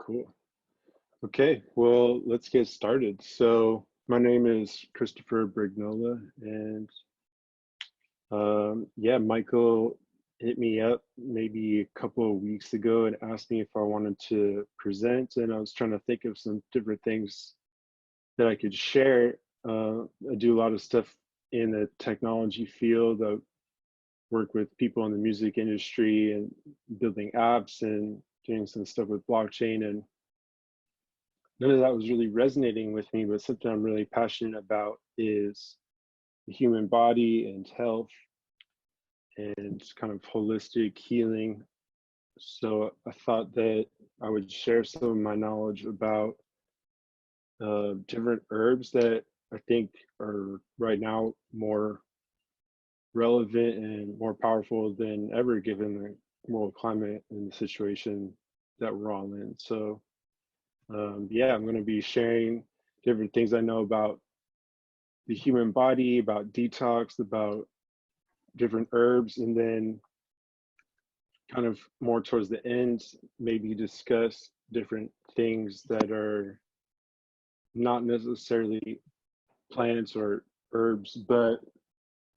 Cool. Okay, well, let's get started. So, my name is Christopher Brignola, and yeah, Michael hit me up maybe a couple of weeks ago and asked me if I wanted to present, and I was trying to think of some different things that I could share. I do a lot of stuff in the technology field. I work with people in the music industry and building apps and doing some stuff with blockchain, and none of that was really resonating with me, but something I'm really passionate about is the human body and health and kind of holistic healing. So I thought that I would share some of my knowledge about different herbs that I think are right now more relevant and more powerful than ever given the world climate and the situation that we're all in. So yeah, I'm going to be sharing different things I know about the human body, about detox, about different herbs, and then kind of more towards the end, maybe discuss different things that are not necessarily plants or herbs, but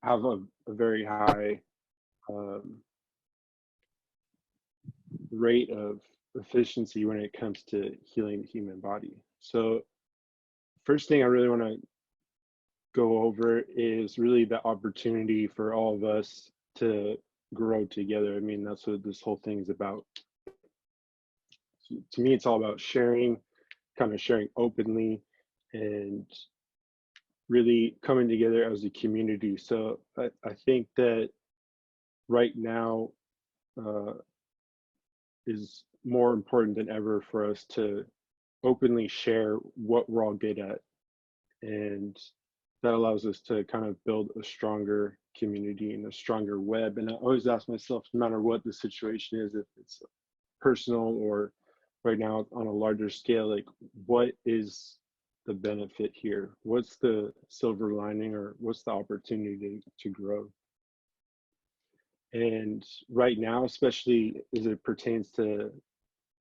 have a very high um, rate of efficiency when it comes to healing the human body. So first thing I really want to go over is really the opportunity for all of us to grow together. I mean, that's what this whole thing is about. So to me, it's all about sharing, kind of sharing openly, and really coming together as a community. So I think that right now uh, is more important than ever for us to openly share what we're all good at, and that allows us to kind of build a stronger community and a stronger web. And I always ask myself, no matter what the situation is, if it's personal or right now on a larger scale, like what is the benefit here? What's the silver lining, or what's the opportunity to grow? And right now, especially as it pertains to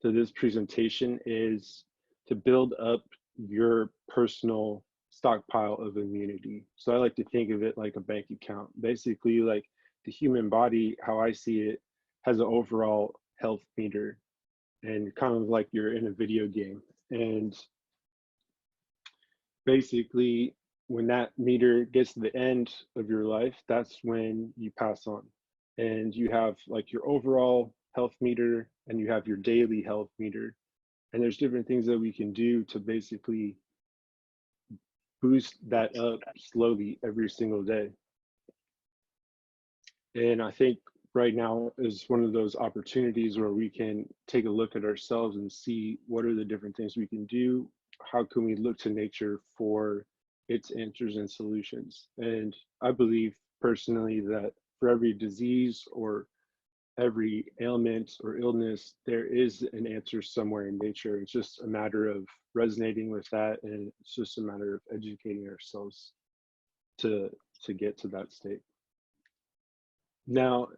this presentation, is to build up your personal stockpile of immunity. So I like to think of it like a bank account. Basically, like the human body, how I see it, has an overall health meter, and kind of like you're in a video game. And basically, when that meter gets to the end of your life, that's when you pass on. And you have like your overall health meter and you have your daily health meter. And there's different things that we can do to basically boost that up slowly every single day. And I think right now is one of those opportunities where we can take a look at ourselves and see what are the different things we can do. How can we look to nature for its answers and solutions? And I believe personally that for every disease or every ailment or illness, there is an answer somewhere in nature. It's just a matter of resonating with that, and it's just a matter of educating ourselves to get to that state. Now,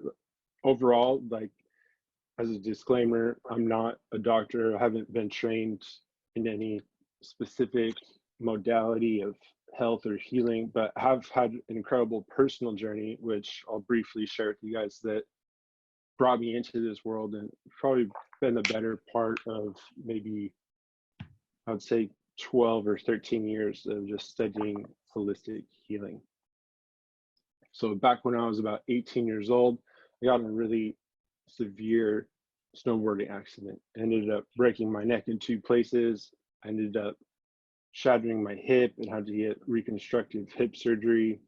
overall, like as a disclaimer, I'm not a doctor. I haven't been trained in any specific modality of health or healing, but have had an incredible personal journey, which I'll briefly share with you guys, that brought me into this world, and probably been the better part of maybe, I would say 12 or 13 years of just studying holistic healing. So back when I was about 18 years old, I got in a really severe snowboarding accident. I ended up breaking my neck in 2 places. I ended up shattering my hip and had to get reconstructive hip surgery.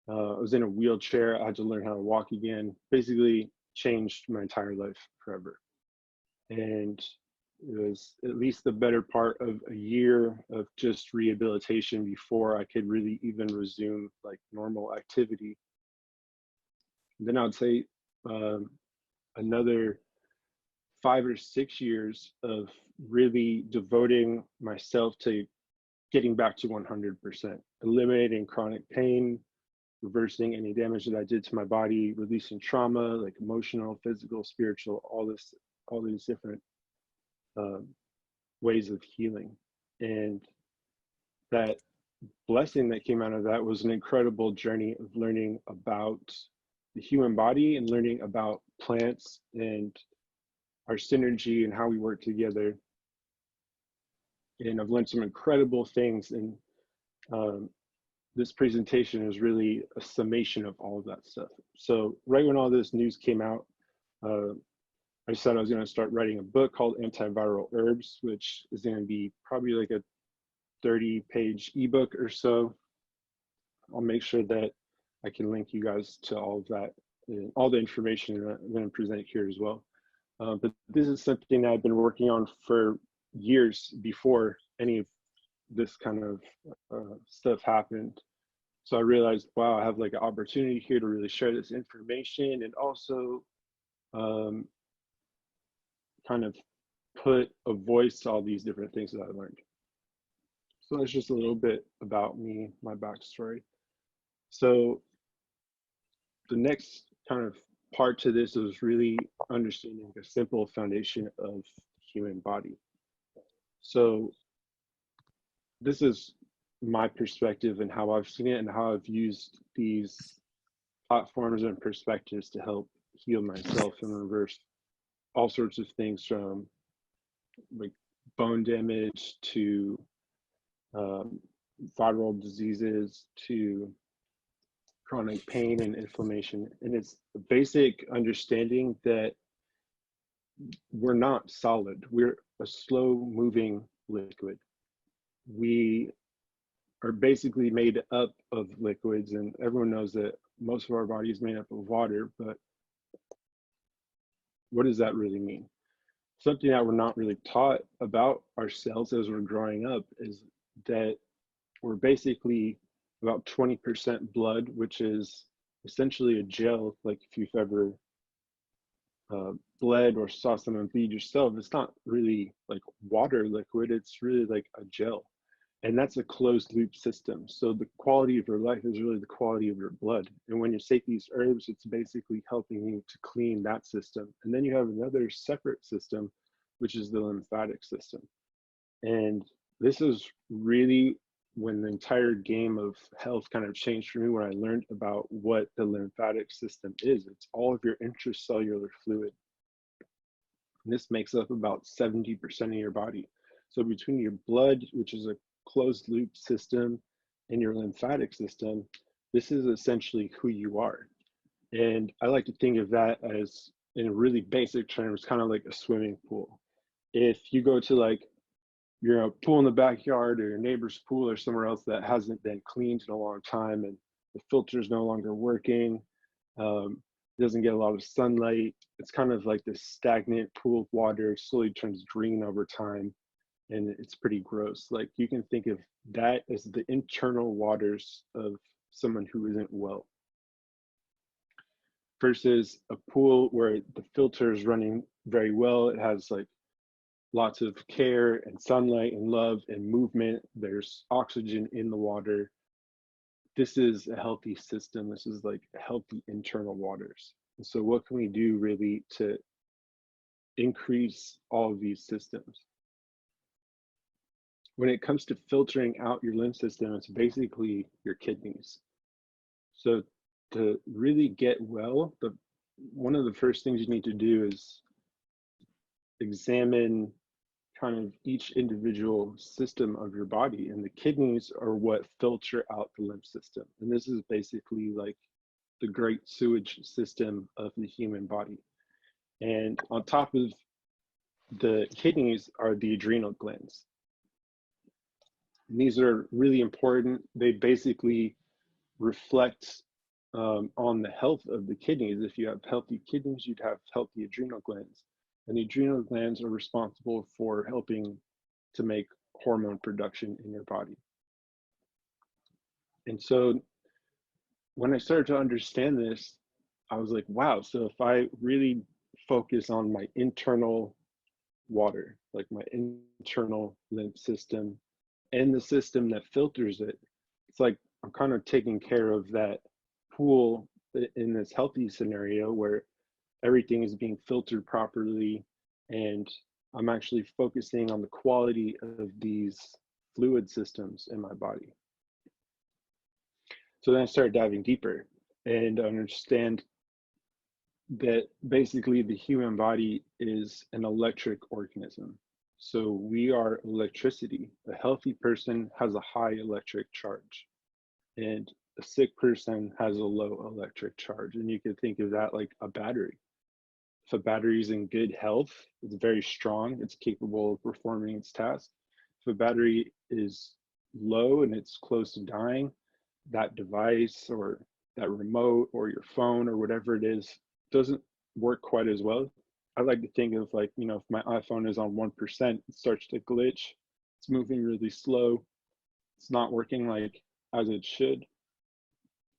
I was in a wheelchair. I had to learn how to walk again. Basically changed my entire life forever. And it was at least the better part of a year of just rehabilitation before I could really even resume like normal activity. And then I would say another 5 or 6 years of really devoting myself to getting back to 100%, eliminating chronic pain, reversing any damage that I did to my body, releasing trauma, like emotional, physical, spiritual, all these different ways of healing. And that blessing that came out of that was an incredible journey of learning about the human body and learning about plants and our synergy and how we work together. And I've learned some incredible things. And this presentation is really a summation of all of that stuff. So right when all this news came out, I said I was going to start writing a book called Antiviral Herbs, which is going to be probably like a 30-page ebook or so. I'll make sure that I can link you guys to all of that, and all the information that I'm going to present here as well. But this is something that I've been working on for years before any of this kind of stuff happened. So I realized, wow, I have like an opportunity here to really share this information and also kind of put a voice to all these different things that I learned. So that's just a little bit about me, my backstory. So the next kind of part to this is really understanding the simple foundation of the human body. So this is my perspective and how I've seen it and how I've used these platforms and perspectives to help heal myself and reverse all sorts of things, from like bone damage to viral diseases to chronic pain and inflammation. And it's a basic understanding that we're not solid. We're a slow moving liquid. We are basically made up of liquids, and everyone knows that most of our body is made up of water, but what does that really mean? Something that we're not really taught about ourselves as we're growing up is that we're basically about 20% blood, which is essentially a gel. Like if you've ever bled or saw someone bleed yourself, it's not really like water liquid, it's really like a gel. And that's a closed loop system. So the quality of your life is really the quality of your blood. And when you take these herbs, it's basically helping you to clean that system. And then you have another separate system, which is the lymphatic system. And this is really when the entire game of health kind of changed for me, when I learned about what the lymphatic system is. It's all of your intracellular fluid. And this makes up about 70% of your body. So between your blood, which is a closed loop system, and your lymphatic system, this is essentially who you are. And I like to think of that as, in really basic terms, kind of like a swimming pool. If you go to like your pool in the backyard or your neighbor's pool or somewhere else that hasn't been cleaned in a long time, and the filter is no longer working, doesn't get a lot of sunlight, it's kind of like this stagnant pool of water, slowly turns green over time, and it's pretty gross. Like you can think of that as the internal waters of someone who isn't well, versus a pool where the filter is running very well. It has like lots of care and sunlight and love and movement. There's oxygen in the water. This is a healthy system. This is like healthy internal waters. And so what can we do really to increase all of these systems? When it comes to filtering out your lymph system, it's basically your kidneys. So to really get well, one of the first things you need to do is examine kind of each individual system of your body, and the kidneys are what filter out the lymph system. And this is basically like the great sewage system of the human body. And on top of the kidneys are the adrenal glands. And these are really important. They basically reflect on the health of the kidneys. If you have healthy kidneys, you'd have healthy adrenal glands. And the adrenal glands are responsible for helping to make hormone production in your body. And so when I started to understand this, I was like, wow, so if I really focus on my internal water, like my internal lymph system and the system that filters it, it's like I'm kind of taking care of that pool in this healthy scenario where everything is being filtered properly and I'm actually focusing on the quality of these fluid systems in my body. So then I started diving deeper and understand that basically the human body is an electric organism. So we are electricity. A healthy person has a high electric charge, and a sick person has a low electric charge. And you could think of that like a battery. If a battery is in good health, it's very strong, it's capable of performing its task. If a battery is low and it's close to dying, that device or that remote or your phone or whatever it is doesn't work quite as well. I like to think of like, if my iPhone is on 1%, it starts to glitch, it's moving really slow, it's not working like as it should,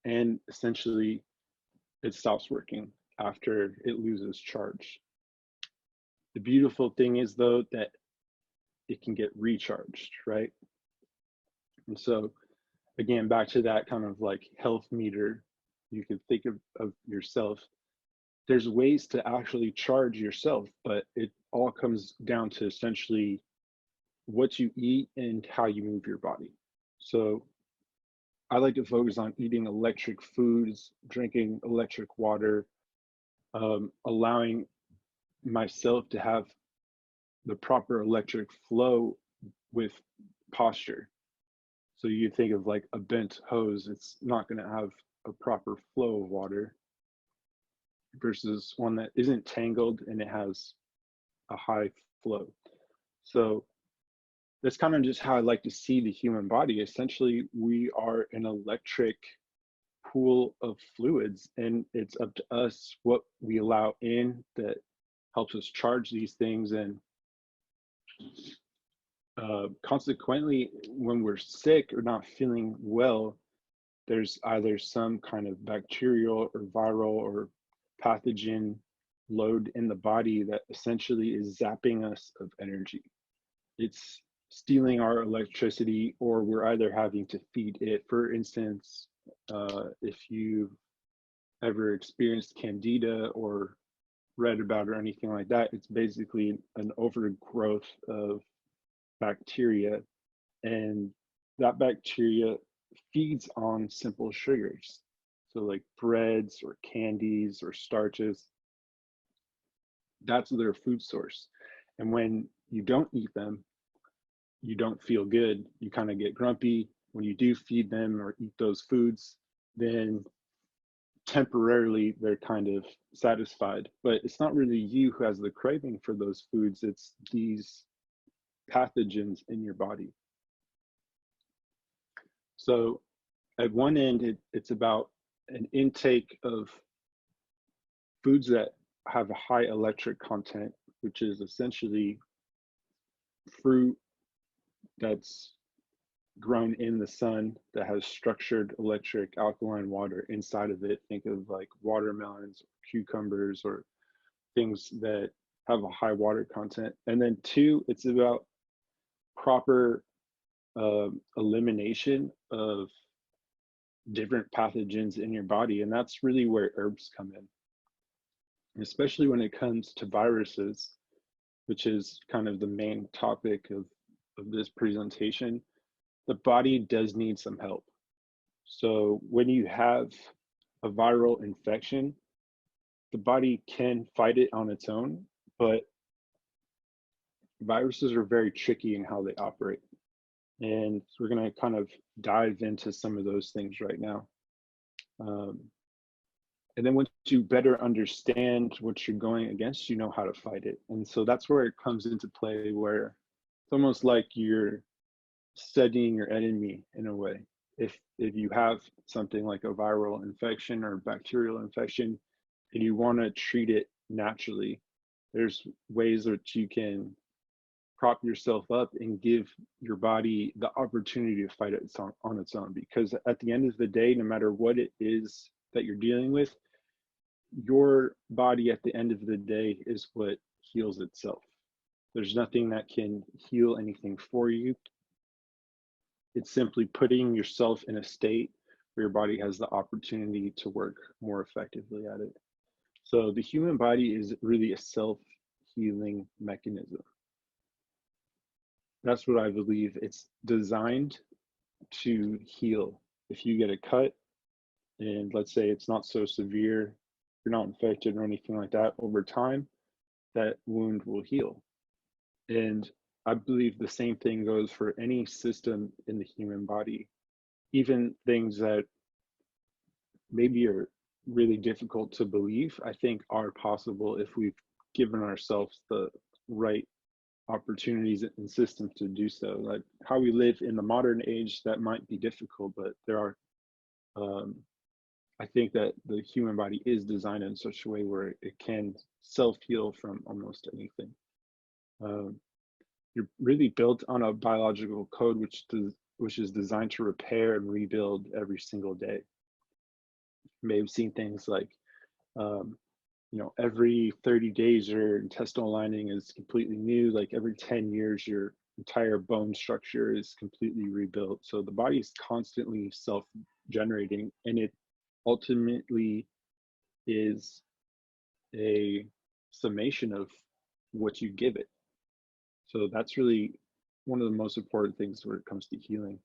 and essentially it stops working after it loses charge. The beautiful thing is though that it can get recharged, right? And so again, back to that kind of like health meter, you could think of yourself. There's ways to actually charge yourself, but it all comes down to essentially what you eat and how you move your body. So I like to focus on eating electric foods, drinking electric water, allowing myself to have the proper electric flow with posture. So you think of like a bent hose, it's not going to have a proper flow of water versus one that isn't tangled and it has a high flow. So that's kind of just how I like to see the human body. Essentially, we are an electric pool of fluids, and it's up to us what we allow in that helps us charge these things. And consequently, when we're sick or not feeling well, there's either some kind of bacterial or viral or pathogen load in the body that essentially is zapping us of energy. It's stealing our electricity, or we're either having to feed it. For instance, if you've ever experienced candida or read about or anything like that, it's basically an overgrowth of bacteria, and that bacteria feeds on simple sugars. So like breads or candies or starches, that's their food source. And when you don't eat them, you don't feel good. You kind of get grumpy. When you do feed them or eat those foods, then temporarily they're kind of satisfied. But it's not really you who has the craving for those foods, it's these pathogens in your body. So at one end, it's about an intake of foods that have a high electric content, which is essentially fruit that's grown in the sun that has structured electric alkaline water inside of it. Think of like watermelons, cucumbers, or things that have a high water content. And then two, it's about proper elimination of different pathogens in your body. And that's really where herbs come in, especially when it comes to viruses, which is kind of the main topic of this presentation. The body does need some help. So when you have a viral infection, the body can fight it on its own, but viruses are very tricky in how they operate. And so we're going to kind of dive into some of those things right now. And then once you better understand what you're going against, you know how to fight it. And so that's where it comes into play, where it's almost like you're studying your enemy in a way. If you have something like a viral infection or bacterial infection and you want to treat it naturally, there's ways that you can prop yourself up and give your body the opportunity to fight it on its own. Because at the end of the day, no matter what it is that you're dealing with, your body at the end of the day is what heals itself. There's nothing that can heal anything for you. It's simply putting yourself in a state where your body has the opportunity to work more effectively at it. So the human body is really a self-healing mechanism. That's what I believe. It's designed to heal. If you get a cut and let's say it's not so severe, you're not infected or anything like that, over time, that wound will heal. And I believe the same thing goes for any system in the human body, even things that maybe are really difficult to believe, I think are possible if we've given ourselves the right opportunities and systems to do so. Like how we live in the modern age, that might be difficult, but there are, um, I think that the human body is designed in such a way where it can self-heal from almost anything. Um, you're really built on a biological code which is designed to repair and rebuild every single day. You may have seen things like um, every 30 days your intestinal lining is completely new. Like every 10 years, your entire bone structure is completely rebuilt. So the body is constantly self-generating, and it ultimately is a summation of what you give it. So that's really one of the most important things when it comes to healing.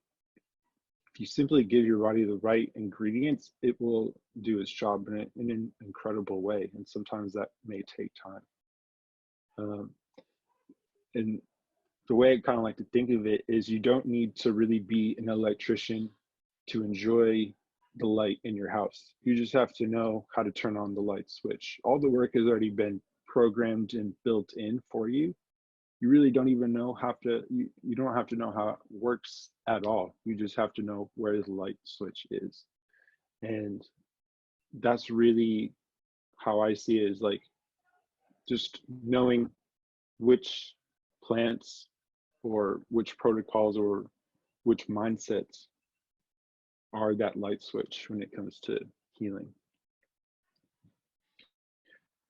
If you simply give your body the right ingredients, it will do its job in an incredible way. And sometimes that may take time. Um, and the way I kind of like to think of it is you don't need to really be an electrician to enjoy the light in your house. You just have to know how to turn on the light switch. All the work has already been programmed and built in for you. You really don't even know you don't have to know how it works at all. You just have to know where the light switch is. And that's really how I see it, is like just knowing which plants or which protocols or which mindsets are that light switch when it comes to healing.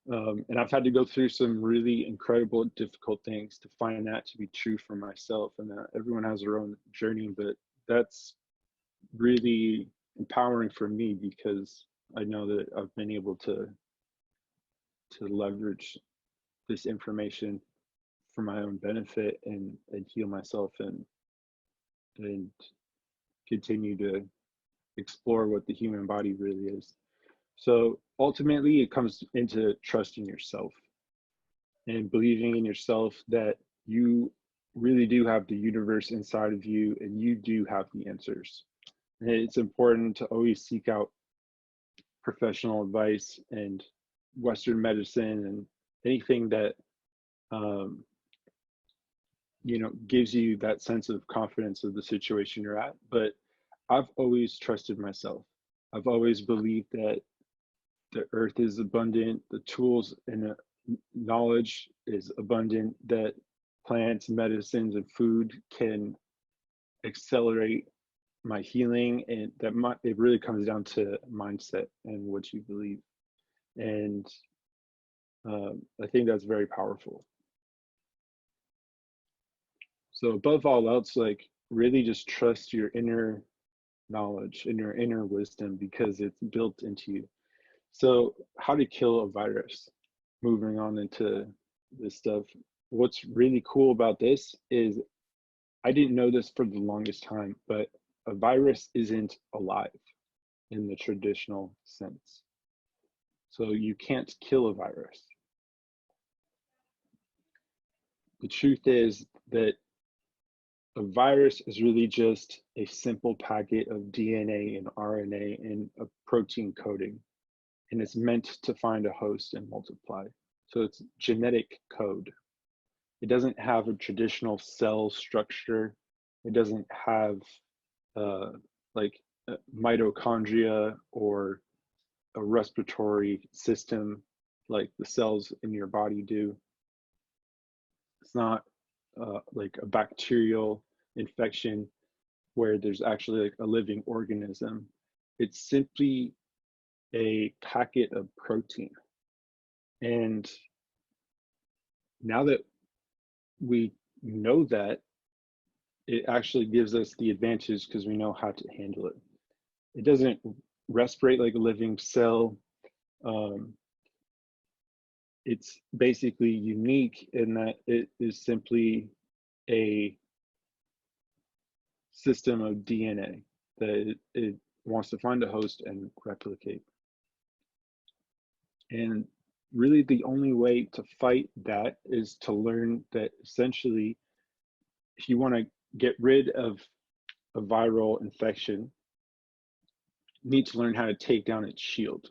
And I've had to go through some really incredible, difficult things to find that to be true for myself. And everyone has their own journey, but that's really empowering for me because I know that I've been able to leverage this information for my own benefit and heal myself and continue to explore what the human body really is. So ultimately, it comes into trusting yourself and believing in yourself that you really do have the universe inside of you and you do have the answers. And it's important to always seek out professional advice and Western medicine and anything that um, gives you that sense of confidence of the situation you're at. But I've always trusted myself. I've always believed that the earth is abundant, the tools and the knowledge is abundant, that plants, medicines, and food can accelerate my healing, and it really comes down to mindset and what you believe. And I think that's very powerful. So above all else, like really just trust your inner knowledge and your inner wisdom because it's built into you. So how to kill a virus? Moving on into this stuff. What's really cool about this is I didn't know this for the longest time, but a virus isn't alive in the traditional sense. So you can't kill a virus. The truth is that a virus is really just a simple packet of DNA and RNA and a protein coding, and it's meant to find a host and multiply. So it's genetic code. It doesn't have a traditional cell structure. It doesn't have uh, like mitochondria or a respiratory system like the cells in your body do. It's not like a bacterial infection where there's actually like a living organism. It's simply a packet of protein. And now that we know that, it actually gives us the advantage because we know how to handle it. It doesn't respirate like a living cell. Um, it's basically unique in that it is simply a system of DNA that it wants to find a host and replicate. And really the only way to fight that is to learn that essentially, if you want to get rid of a viral infection, you need to learn how to take down its shield.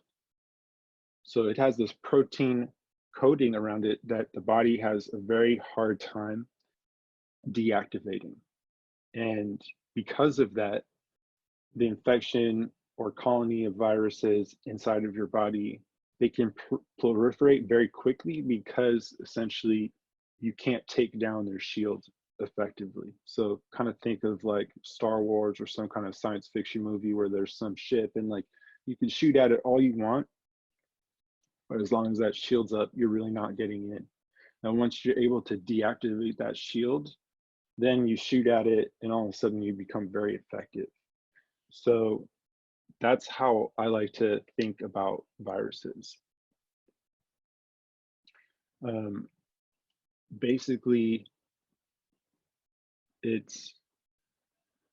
So it has this protein coating around it that the body has a very hard time deactivating. And because of that, the infection or colony of viruses inside of your body, they can proliferate very quickly because essentially you can't take down their shield effectively. So kind of think of like Star Wars or some kind of science fiction movie where there's some ship and like you can shoot at it all you want, but as long as that shield's up, you're really not getting in. Now, once you're able to deactivate that shield, then you shoot at it and all of a sudden you become very effective. So that's how I like to think about viruses. Basically, it's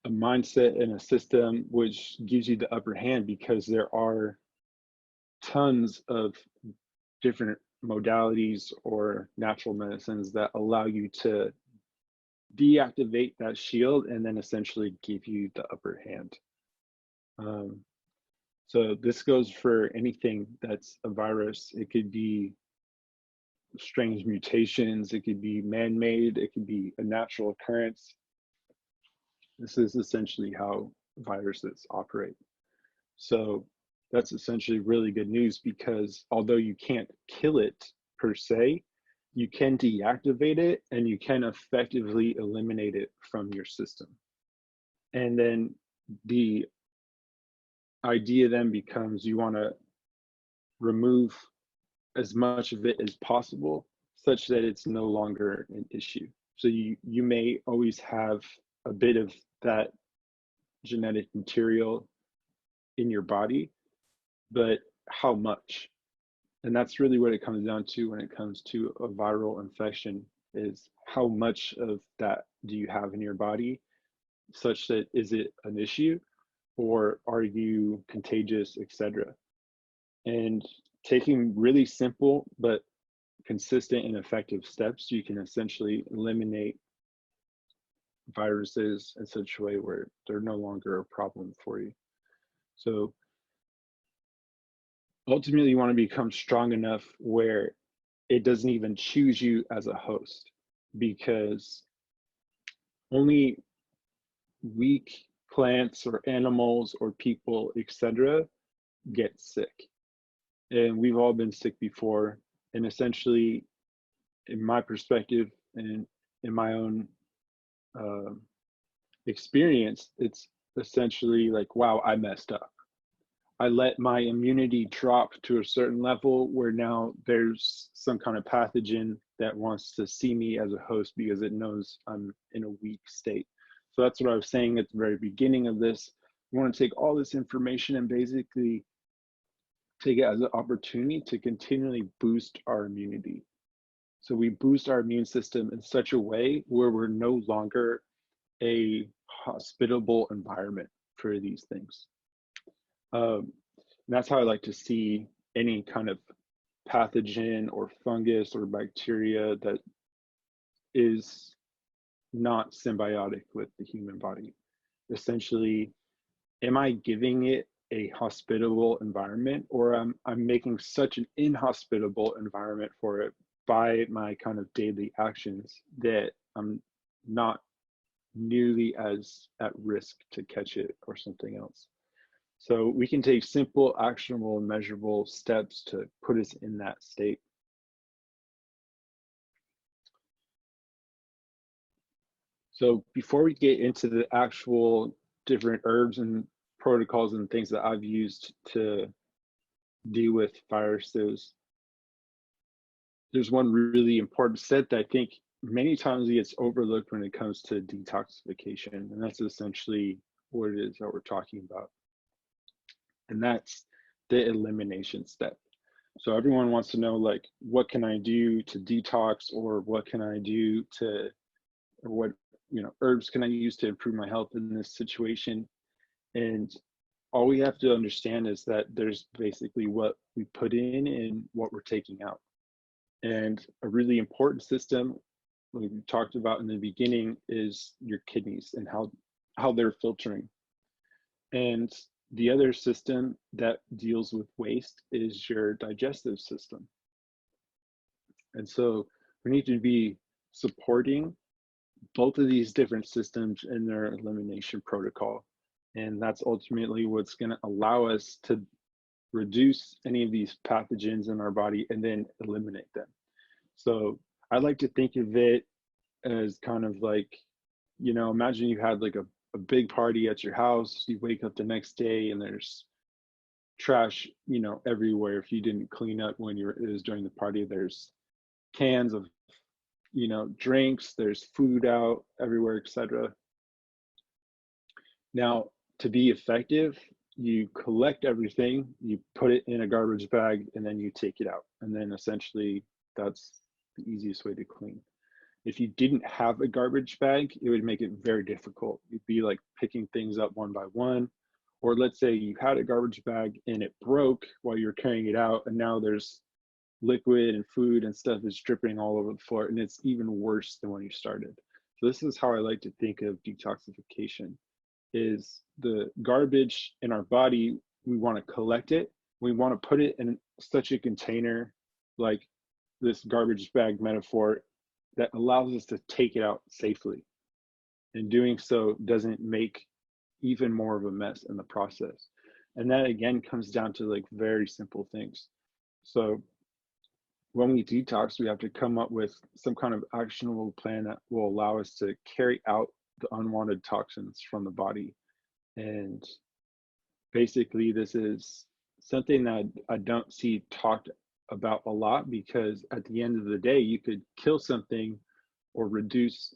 a mindset and a system which gives you the upper hand because there are tons of different modalities or natural medicines that allow you to deactivate that shield and then essentially give you the upper hand. So this goes for anything that's a virus. It could be strange mutations, it could be man-made, it could be a natural occurrence. This is essentially how viruses operate. So that's essentially really good news because although you can't kill it per se, you can deactivate it and you can effectively eliminate it from your system. And then the idea then becomes you want to remove as much of it as possible such that it's no longer an issue. So you may always have a bit of that genetic material in your body, but how much? And that's really what it comes down to when it comes to a viral infection is how much of that do you have in your body such that is it an issue or are you contagious, etc. And taking really simple but consistent and effective steps, you can essentially eliminate viruses in such a way where they're no longer a problem for you. So ultimately, you want to become strong enough where it doesn't even choose you as a host, because only weak plants or animals or people, etc., get sick. And we've all been sick before. And essentially, in my perspective and in my own experience, it's essentially like, wow, I messed up. I let my immunity drop to a certain level where now there's some kind of pathogen that wants to see me as a host because it knows I'm in a weak state. So that's what I was saying at the very beginning of this. We want to take all this information and basically take it as an opportunity to continually boost our immunity. So we boost our immune system in such a way where we're no longer a hospitable environment for these things. That's how I like to see any kind of pathogen or fungus or bacteria that is not symbiotic with the human body. Essentially, am I giving it a hospitable environment, or I'm making such an inhospitable environment for it by my kind of daily actions that I'm not nearly as at risk to catch it or something else. So we can take simple, actionable, and measurable steps to put us in that state. So before we get into the actual different herbs and protocols and things that I've used to deal with viruses, there's one really important step that I think many times gets overlooked when it comes to detoxification, and that's essentially what it is that we're talking about. And that's the elimination step. So everyone wants to know, like, what can I do to detox, or what can I do to, or herbs can I use to improve my health in this situation? And all we have to understand is that there's basically what we put in and what we're taking out. And a really important system, like we talked about in the beginning, is your kidneys and how they're filtering. And the other system that deals with waste is your digestive system. And so we need to be supporting both of these different systems in their elimination protocol. And that's ultimately what's going to allow us to reduce any of these pathogens in our body and then eliminate them. So I like to think of it as kind of like, imagine you had like a big party at your house. You wake up the next day and there's trash, everywhere. If you didn't clean up when it was during the party, there's cans of, drinks, there's food out everywhere, etc. Now, to be effective, you collect everything, you put it in a garbage bag, and then you take it out. And then essentially that's the easiest way to clean. If you didn't have a garbage bag, it would make it very difficult. You'd be like picking things up one by one. Or let's say you had a garbage bag and it broke while you were carrying it out, and now there's liquid and food and stuff is dripping all over the floor, and it's even worse than when you started. So this is how I like to think of detoxification, is the garbage in our body, we want to collect it. We want to put it in such a container, like this garbage bag metaphor, that allows us to take it out safely. And doing so doesn't make even more of a mess in the process. And that again comes down to like very simple things. So when we detox, we have to come up with some kind of actionable plan that will allow us to carry out the unwanted toxins from the body. And basically, this is something that I don't see talked about a lot, because at the end of the day, you could kill something or reduce,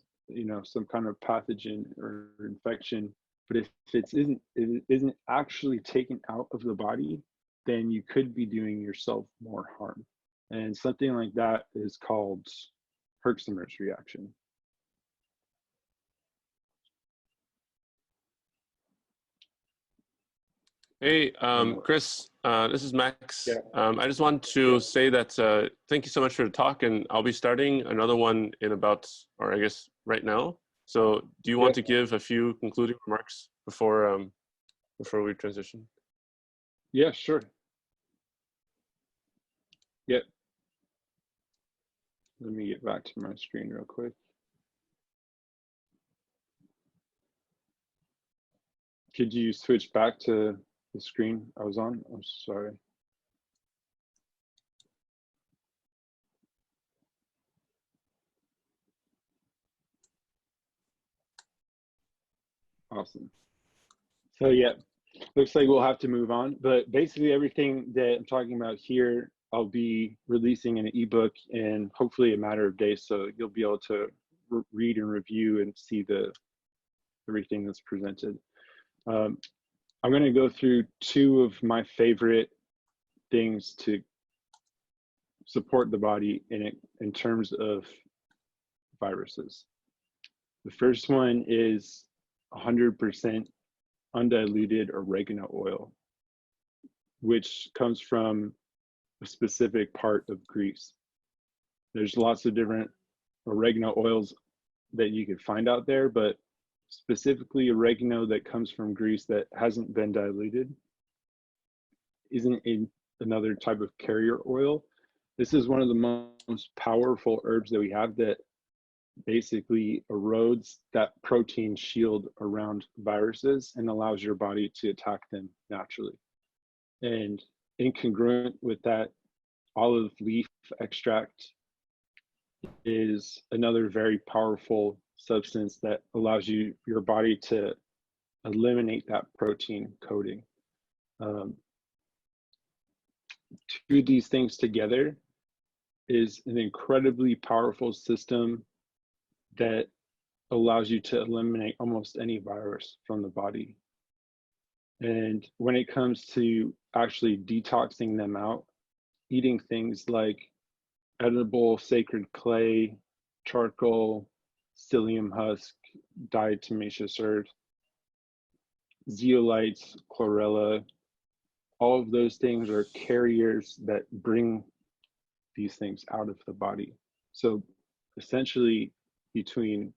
some kind of pathogen or infection. But if it isn't actually taken out of the body, then you could be doing yourself more harm. And something like that is called Herxheimer's reaction. Hey, Chris, this is Max. Yeah. I just want to say that thank you so much for the talk, and I'll be starting another one in about, or I guess right now. So do you want to give a few concluding remarks before we transition? Yeah, sure. Yeah. Let me get back to my screen real quick. Could you switch back to the screen I was on? I'm sorry. Awesome. So yeah, looks like we'll have to move on, but basically everything that I'm talking about here, I'll be releasing in an ebook in hopefully a matter of days, so you'll be able to read and review and see everything that's presented. I'm going to go through two of my favorite things to support the body in terms of viruses. The first one is 100% undiluted oregano oil, which comes from a specific part of Greece. There's lots of different oregano oils that you could find out there, but specifically oregano that comes from Greece that hasn't been diluted isn't another type of carrier oil. This is one of the most powerful herbs that we have that basically erodes that protein shield around viruses and allows your body to attack them naturally. And incongruent with that, olive leaf extract is another very powerful substance that allows your body to eliminate that protein coating. Two of these things together is an incredibly powerful system that allows you to eliminate almost any virus from the body. And when it comes to actually detoxing them out, eating things like edible sacred clay, charcoal, psyllium husk, diatomaceous earth, zeolites, chlorella, all of those things are carriers that bring these things out of the body. So essentially, between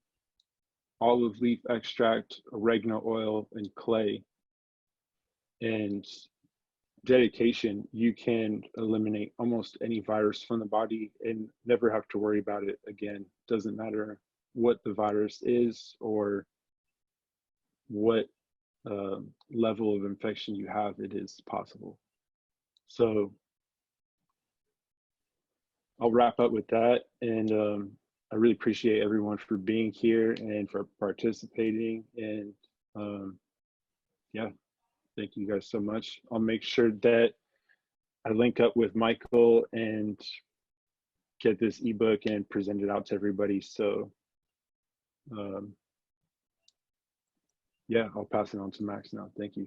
olive leaf extract, oregano oil, and clay, and dedication, you can eliminate almost any virus from the body and never have to worry about it again. Doesn't matter what the virus is or what level of infection you have, it is possible. So I'll wrap up with that. And I really appreciate everyone for being here and for participating. And yeah, thank you guys so much. I'll make sure that I link up with Michael and get this ebook and present it out to everybody. So yeah, I'll pass it on to Max now. Thank you.